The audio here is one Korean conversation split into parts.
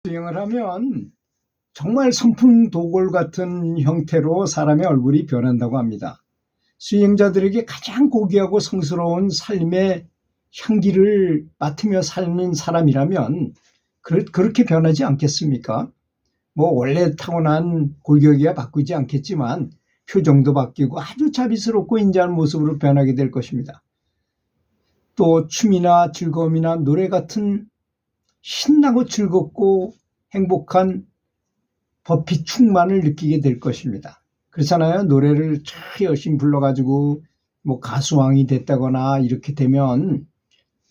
수행을 하면 정말 선풍도골 같은 형태로 사람의 얼굴이 변한다고 합니다. 수행자들에게 가장 고귀하고 성스러운 삶의 향기를 맡으며 사는 사람이라면 그렇게 변하지 않겠습니까? 뭐 원래 타고난 골격이야 바꾸지 않겠지만 표정도 바뀌고 아주 자비스럽고 인자한 모습으로 변하게 될 것입니다. 또 춤이나 즐거움이나 노래 같은 신나고 즐겁고 행복한 법피 충만을 느끼게 될 것입니다. 그렇잖아요. 노래를 참 열심히 불러가지고 뭐 가수왕이 됐다거나 이렇게 되면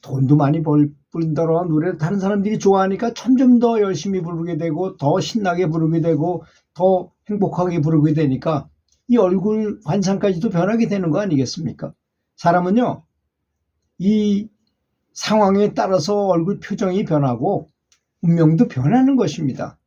돈도 많이 벌더러 노래를 다른 사람들이 좋아하니까 점점 더 열심히 부르게 되고 더 신나게 부르게 되고 더 행복하게 부르게 되니까 이 얼굴 관상까지도 변하게 되는 거 아니겠습니까? 사람은요, 이 상황에 따라서 얼굴 표정이 변하고 운명도 변하는 것입니다.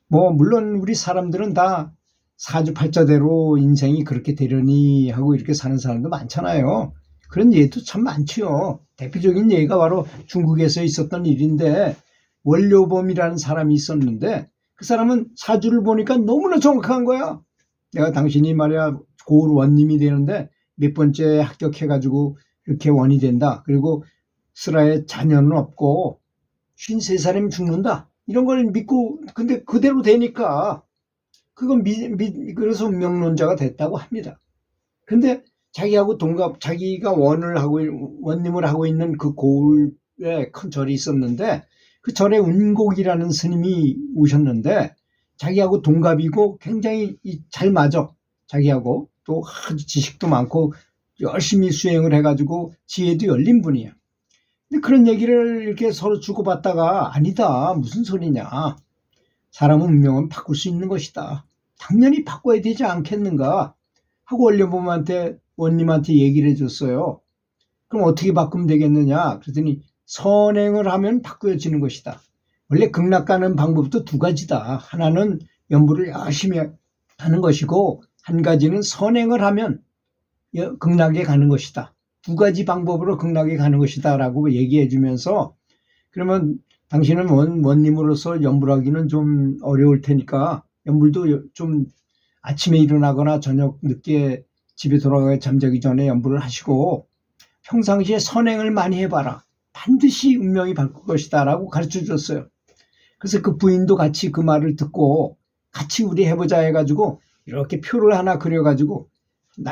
뭐 물론 우리 사람들은 다 사주팔자대로 인생이 그렇게 되려니 하고 이렇게 사는 사람도 많잖아요. 그런 예도 참 많지요. 대표적인 예가 바로 중국에서 있었던 일인데 원료범이라는 사람이 있었는데 그 사람은 사주를 보니까 너무나 정확한 거야. 내가 당신이 말이야 고을 원님이 되는데 몇 번째 합격해가지고 이렇게 원이 된다. 그리고 슬하에 자녀는 없고 53살이면 죽는다. 이런 걸 믿고 근데 그대로 되니까 그건 그래서 운명론자가 됐다고 합니다. 근데 자기하고 자기가 원님을 하고 있는 그 고을에 큰 절이 있었는데 그 절에 운곡이라는 스님이 오셨는데 자기하고 동갑이고 굉장히 잘 맞아. 자기하고 또 아주 지식도 많고 열심히 수행을 해가지고 지혜도 열린 분이야. 근데 그런 얘기를 이렇게 서로 주고받다가 아니다. 무슨 소리냐. 사람은 운명은 바꿀 수 있는 것이다. 당연히 바꿔야 되지 않겠는가 하고 원님한테 얘기를 해줬어요. 그럼 어떻게 바꾸면 되겠느냐. 그랬더니 선행을 하면 바꾸어지는 것이다. 원래 극락 가는 방법도 두 가지다. 하나는 연부를 열심히 하는 것이고 한 가지는 선행을 하면 극락에 가는 것이다. 두 가지 방법으로 극락에 가는 것이다 라고 얘기해 주면서 그러면 당신은 원님으로서 연불 하기는 좀 어려울 테니까 연불도 좀 아침에 일어나거나 저녁 늦게 집에 돌아가기 잠자기 전에 연불을 하시고 평상시에 선행을 많이 해봐라. 반드시 운명이 바꿀 것이다 라고 가르쳐 줬어요. 그래서 그 부인도 같이 그 말을 듣고 같이 우리 해보자 해가지고 이렇게 표를 하나 그려가지고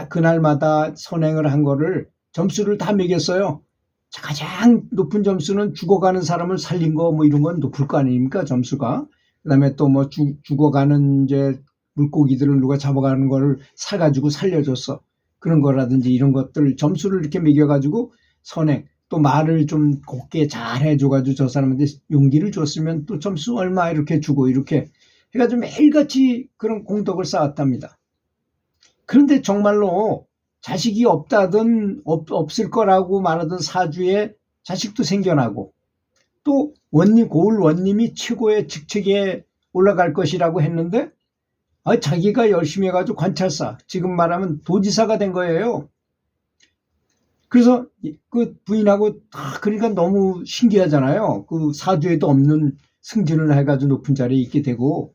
그날마다 선행을 한 거를 점수를 다 매겼어요. 가장 높은 점수는 죽어가는 사람을 살린 거 뭐 이런 건 높을 거 아닙니까 점수가. 그다음에 또 뭐 죽어가는 이제 물고기들을 누가 잡아가는 거를 사가지고 살려줬어. 그런 거라든지 이런 것들 점수를 이렇게 매겨가지고 선행 또 말을 좀 곱게 잘 해줘가지고 저 사람한테 용기를 줬으면 또 점수 얼마 이렇게 주고 이렇게 해가지고 매일같이 그런 공덕을 쌓았답니다. 그런데 정말로 자식이 없다든 없을 거라고 말하던 사주에 자식도 생겨나고 또 고을 원님이 최고의 직책에 올라갈 것이라고 했는데 자기가 열심히 해가지고 관찰사 지금 말하면 도지사가 된 거예요. 그래서 그 부인하고 그러니까 너무 신기하잖아요. 그 사주에도 없는 승진을 해가지고 높은 자리에 있게 되고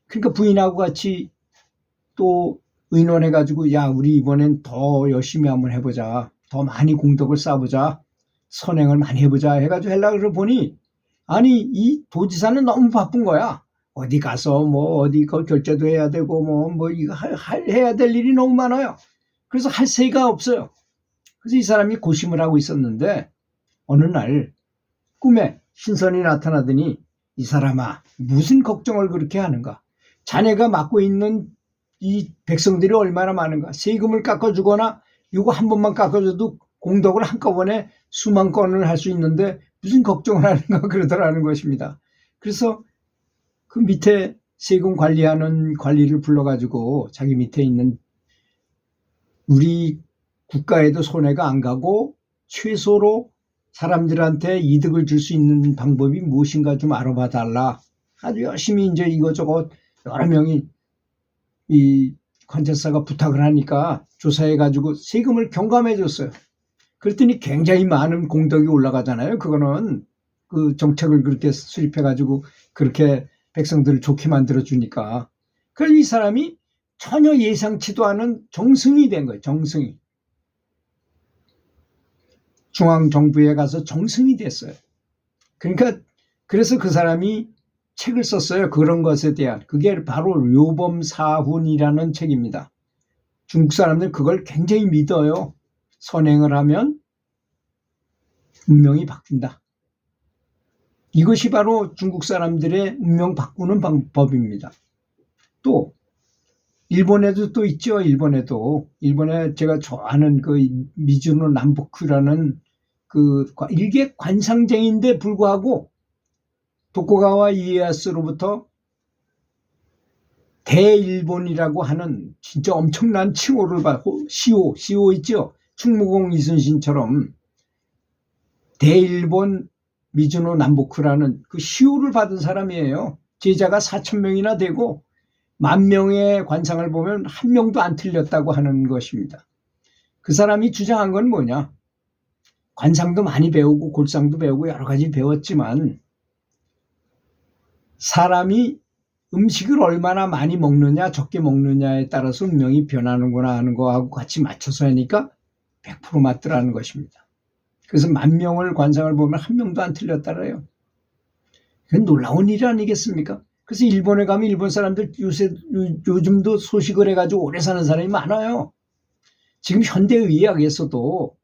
그러니까 부인하고 같이 또 의논해가지고 야 우리 이번엔 더 열심히 한번 해보자. 더 많이 공덕을 쌓아보자. 선행을 많이 해보자 해가지고 하려고 보니 아니 이 도지사는 너무 바쁜 거야. 어디 가서 뭐 어디 그 결제도 해야 되고 뭐 이거 해야 될 일이 너무 많아요. 그래서 할 새가 없어요. 그래서 이 사람이 고심을 하고 있었는데 어느 날 꿈에 신선이 나타나더니 이 사람아 무슨 걱정을 그렇게 하는가. 자네가 맡고 있는 이 백성들이 얼마나 많은가. 세금을 깎아주거나 이거 한 번만 깎아줘도 공덕을 한꺼번에 수만 건을 할 수 있는데 무슨 걱정을 하는가 그러더라는 것입니다. 그래서 그 밑에 세금 관리하는 관리를 불러가지고 자기 밑에 있는 우리 국가에도 손해가 안 가고 최소로 사람들한테 이득을 줄 수 있는 방법이 무엇인가 좀 알아봐 달라. 아주 열심히 이제 이것저것 여러 명이 이 관찰사가 부탁을 하니까 조사해가지고 세금을 경감해 줬어요. 그랬더니 굉장히 많은 공덕이 올라가잖아요. 그거는 그 정책을 그렇게 수립해가지고 그렇게 백성들을 좋게 만들어주니까. 그래서 이 사람이 전혀 예상치도 않은 정승이 된 거예요. 정승이. 중앙정부에 가서 정승이 됐어요. 그러니까 그래서 그 사람이 책을 썼어요. 그런 것에 대한. 그게 바로 묘범사훈이라는 책입니다. 중국 사람들 그걸 굉장히 믿어요. 선행을 하면 운명이 바뀐다. 이것이 바로 중국 사람들의 운명 바꾸는 방법입니다. 또 일본에도 또 있죠. 일본에 제가 좋아하는 그 미즈노 남부쿠라는 그 일개 관상쟁인데 불구하고 도쿠가와 이에야스로부터 대일본이라고 하는 진짜 엄청난 칭호를 받고 시호 있죠. 충무공 이순신처럼 대일본 미즈노 남부쿠라는 그 시호를 받은 사람이에요. 제자가 4,000명이나 되고 10,000명의 관상을 보면 한 명도 안 틀렸다고 하는 것입니다. 그 사람이 주장한 건 뭐냐? 관상도 많이 배우고 골상도 배우고 여러 가지 배웠지만 사람이 음식을 얼마나 많이 먹느냐 적게 먹느냐에 따라서 운명이 변하는구나 하는 거하고 같이 맞춰서 하니까 100% 맞더라는 것입니다. 그래서 10,000명을 관상을 보면 한 명도 안 틀렸다래요. 그건 놀라운 일 아니겠습니까? 그래서 일본에 가면 일본 사람들 요즘도 소식을 해가지고 오래 사는 사람이 많아요. 지금 현대의학에서도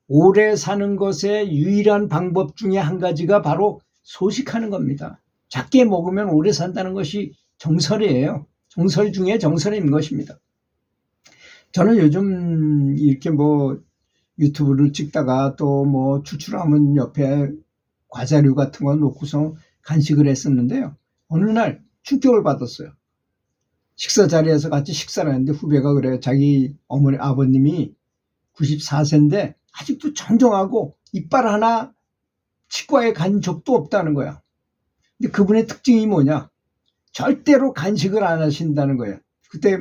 오래 사는 것의 유일한 방법 중에 한 가지가 바로 소식하는 겁니다. 작게 먹으면 오래 산다는 것이 정설이에요. 정설 중에 정설인 것입니다. 저는 요즘 이렇게 유튜브를 찍다가 또 추출하면 옆에 과자류 같은 거 놓고서 간식을 했었는데요. 어느 날 충격을 받았어요. 식사 자리에서 같이 식사를 했는데 후배가 그래요. 자기 아버님이 94세인데 아직도 정정하고 이빨 하나 치과에 간 적도 없다는 거야. 근데 그분의 특징이 뭐냐? 절대로 간식을 안 하신다는 거예요. 그때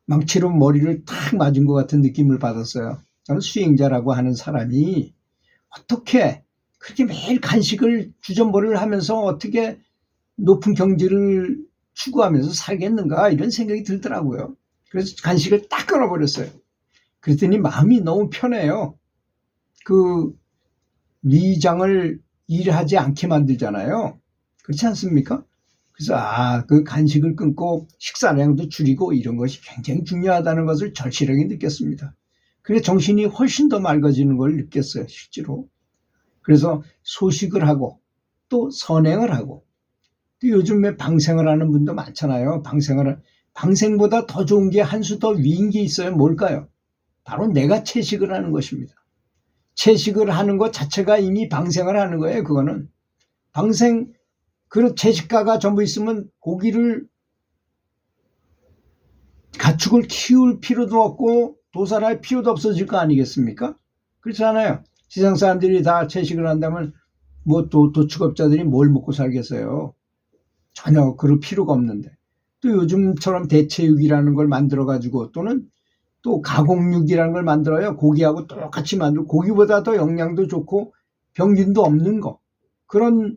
망치로 머리를 탁 맞은 것 같은 느낌을 받았어요. 저는 수행자라고 하는 사람이 어떻게 그렇게 매일 간식을 주전부리를 하면서 어떻게 높은 경지를 추구하면서 살겠는가 이런 생각이 들더라고요. 그래서 간식을 딱 끊어버렸어요. 그랬더니 마음이 너무 편해요. 그 위장을 일하지 않게 만들잖아요. 그렇지 않습니까? 그래서 그 간식을 끊고 식사량도 줄이고 이런 것이 굉장히 중요하다는 것을 절실하게 느꼈습니다. 그래서 정신이 훨씬 더 맑아지는 걸 느꼈어요. 실제로. 그래서 소식을 하고 또 선행을 하고 또 요즘에 방생을 하는 분도 많잖아요. 방생보다 더 좋은 게 한 수 더 위인 게 있어요. 뭘까요? 바로 내가 채식을 하는 것입니다. 채식을 하는 것 자체가 이미 방생을 하는 거예요. 그거는 채식가가 전부 있으면 고기를 가축을 키울 필요도 없고 도살할 필요도 없어질 거 아니겠습니까? 그렇잖아요. 세상 사람들이 다 채식을 한다면 도축업자들이 뭘 먹고 살겠어요? 전혀 그럴 필요가 없는데. 또 요즘처럼 대체육이라는 걸 만들어가지고 또는 또 가공육이라는 걸 만들어요. 고기하고 똑같이 만들고 고기보다 더 영양도 좋고 병균도 없는 거. 그런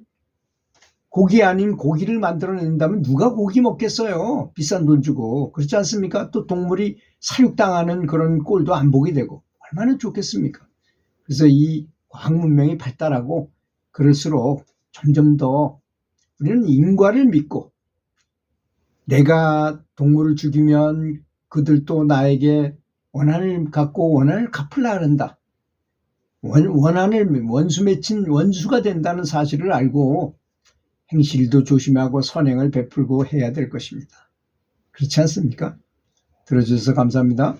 고기 아닌 고기를 만들어낸다면 누가 고기 먹겠어요? 비싼 돈 주고. 그렇지 않습니까? 또 동물이 사육당하는 그런 꼴도 안 보게 되고. 얼마나 좋겠습니까? 그래서 이 과학 문명이 발달하고 그럴수록 점점 더 우리는 인과를 믿고 내가 동물을 죽이면 그들도 나에게 원한을 갖고 원한을 갚으려 한다. 원한을 원수 맺힌 원수가 된다는 사실을 알고 행실도 조심하고 선행을 베풀고 해야 될 것입니다. 그렇지 않습니까? 들어주셔서 감사합니다.